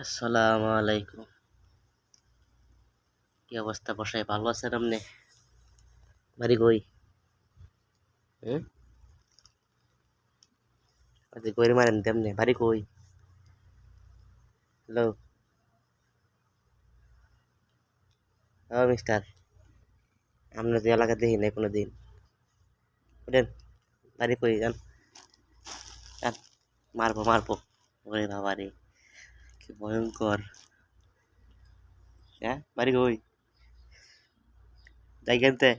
আসসালামু আলাইকুম। কি অবস্থা বসায়, ভালো আছেন আপনি? বাড়ি কই? হুম? আচ্ছা, কই মারেন তেমনি, বাড়ি কই? হ্যালো, ও মিস্টার, আমরা তো এলাকা দেখি নাই কোনোদিন। বুঝলেন, বাড়ি কই যান? যান, মারবো মারবো। ওরে বাবা রে, কি ভয়ঙ্কর। হ্যাঁ, বাড়ি কই? যাই কেনতে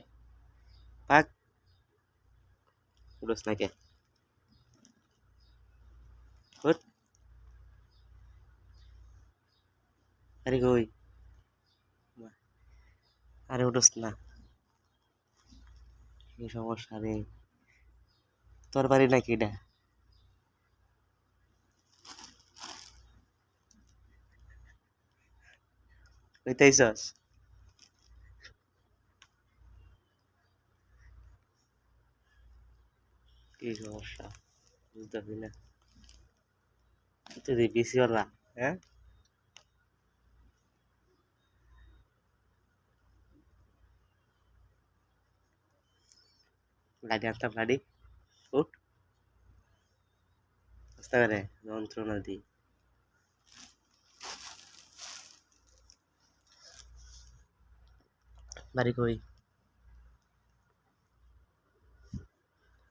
পাক উড়োস নাকে। হুট, বাড়ি কই? আরে উঠোস না, কি সমস্যা রে? তোর বাড়ি নাকি এটা? কইতেইছস? কি সমস্যা বুঝতে পারি না। তুই বিসিওলা, হ্যাঁ? লাডি আনতাম, লাডি। উঠ, বুঝতে পারে যন্ত্রণা দি। বাড়ি কই?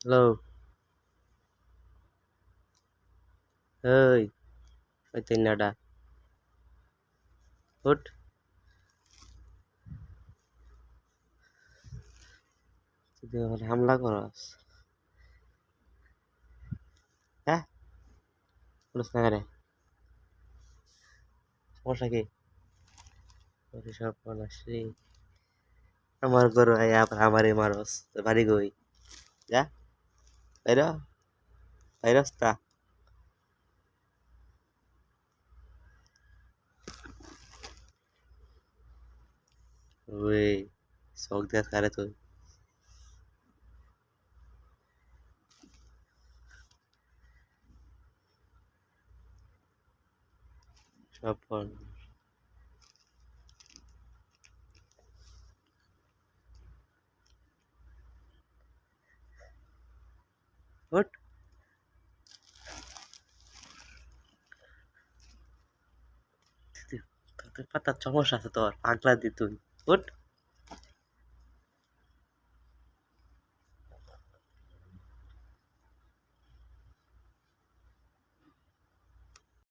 হ্যালো, ওই, ওই তিন্নাটা, উঠ। তুই আমার হামলা করস, হ্যাঁ? বলিস না রে, সমস্যা কি? ওরে সব বলাস রে, আমার গরু আয় আবার আমারে মারস। তোর বাড়ি কই? যা, বাইর হ, বাইর হস তা। ওই, শখ দেখাস কারে তুই? সব বল। উঠ, তোর পাতার সমস্যা আছে তোর, পাগলা দি তুই। উঠ।